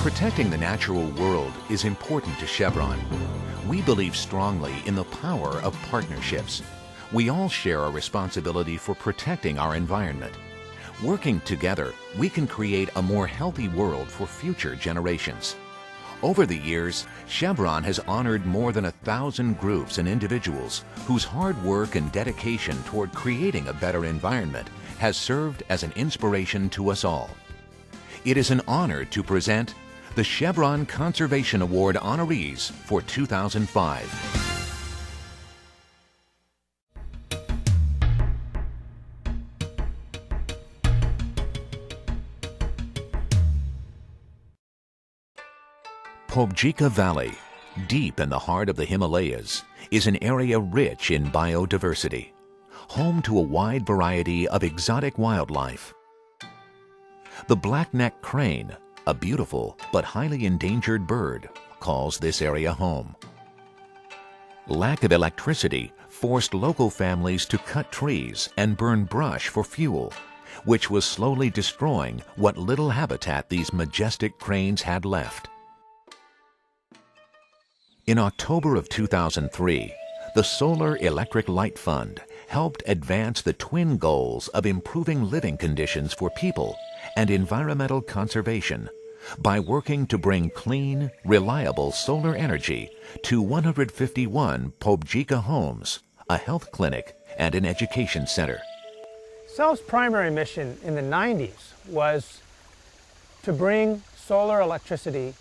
Protecting the natural world is important to Chevron. We believe strongly in the power of partnerships. We all share a responsibility for protecting our environment. Working together, we can create a more healthy world for future generations. Over the years, Chevron has honored more than 1,000 groups and individuals whose hard work and dedication toward creating a better environment has served as an inspiration to us all. It is an honor to present the Chevron Conservation Award honorees for 2005. Pobjika Valley, deep in the heart of the Himalayas, is an area rich in biodiversity, home to a wide variety of exotic wildlife. The black-necked crane, a beautiful but highly endangered bird, calls this area home. Lack of electricity forced local families to cut trees and burn brush for fuel, which was slowly destroying what little habitat these majestic cranes had left. In October of 2003, the Solar Electric Light Fund helped advance the twin goals of improving living conditions for people and environmental conservation by working to bring clean, reliable solar energy to 151 Pobjika homes, a health clinic, and an education center. CEL's primary mission in the 90s was to bring solar electricity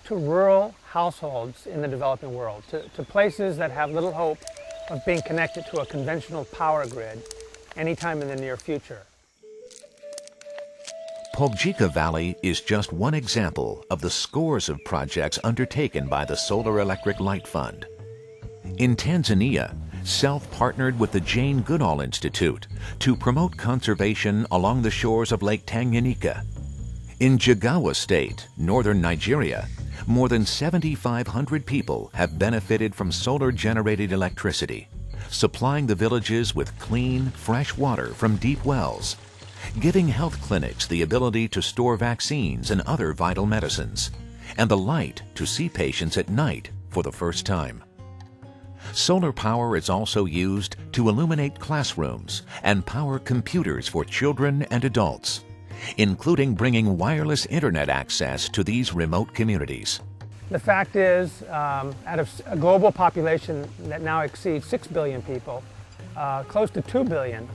to rural households in the developing world, to places that have little hope of being connected to a conventional power grid anytime in the near future. Pobjika Valley is just one example of the scores of projects undertaken by the Solar Electric Light Fund. In Tanzania, CELF partnered with the Jane Goodall Institute to promote conservation along the shores of Lake Tanganyika. In Jigawa State, northern Nigeria, more than 7,500 people have benefited from solar-generated electricity, supplying the villages with clean, fresh water from deep wells, giving health clinics the ability to store vaccines and other vital medicines, and the light to see patients at night for the first time. Solar power is also used to illuminate classrooms and power computers for children and adults, including bringing wireless internet access to these remote communities. The fact is, out of a global population that now exceeds 6 billion people, close to 2 billion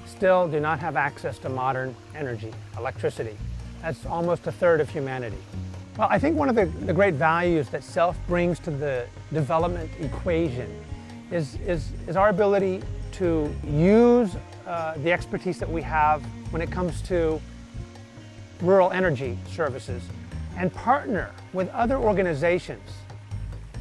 still do not have access to modern energy, electricity. That's almost a third of humanity. Well, I think one of the great values that CELF brings to the development equation is our ability to use the expertise that we have when it comes to rural energy services and partner with other organizations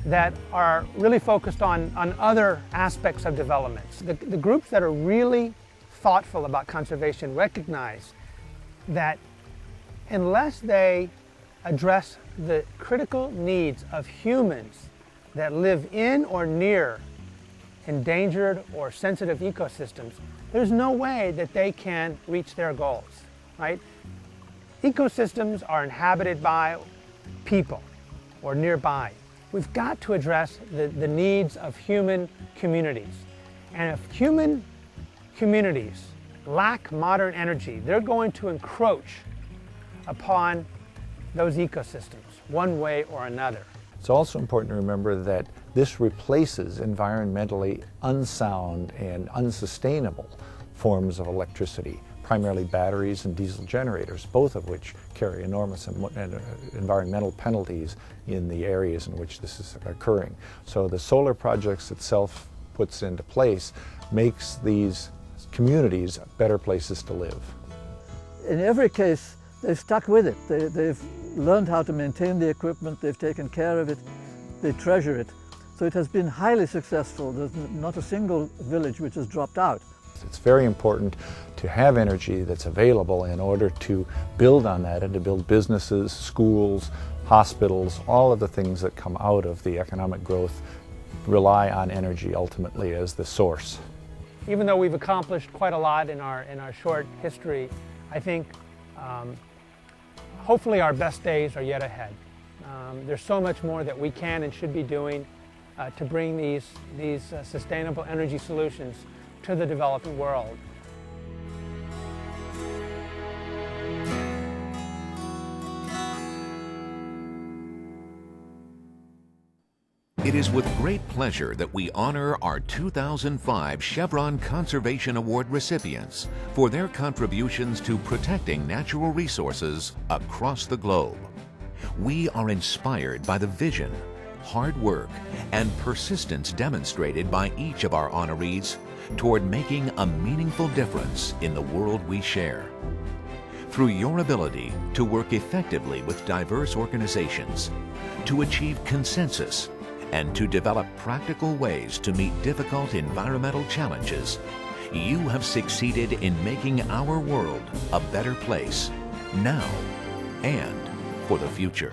that are really focused on other aspects of development. The groups that are really thoughtful about conservation recognize that unless they address the critical needs of humans that live in or near endangered or sensitive ecosystems, there's no way that they can reach their goals, right? Ecosystems are inhabited by people or nearby. We've got to address the needs of human communities. And if human communities lack modern energy, they're going to encroach upon those ecosystems one way or another. It's also important to remember that this replaces environmentally unsound and unsustainable forms of electricity, primarily batteries and diesel generators, both of which carry enormous environmental penalties in the areas in which this is occurring. So the solar projects that CELF puts into place makes these communities better places to live. In every case, they've stuck with it. They've learned how to maintain the equipment, they've taken care of it, they treasure it. So it has been highly successful. There's not a single village which has dropped out. It's very important to have energy that's available in order to build on that and to build businesses, schools, hospitals, all of the things that come out of the economic growth rely on energy ultimately as the source. even though we've accomplished quite a lot in our short history, I think hopefully our best days are yet ahead. There's so much more that we can and should be doing to bring these sustainable energy solutions to the developing world. It is with great pleasure that we honor our 2005 Chevron Conservation Award recipients for their contributions to protecting natural resources across the globe. We are inspired by the vision, hard work, and persistence demonstrated by each of our honorees toward making a meaningful difference in the world we share. Through your ability to work effectively with diverse organizations, to achieve consensus, and to develop practical ways to meet difficult environmental challenges, you have succeeded in making our world a better place, now and for the future.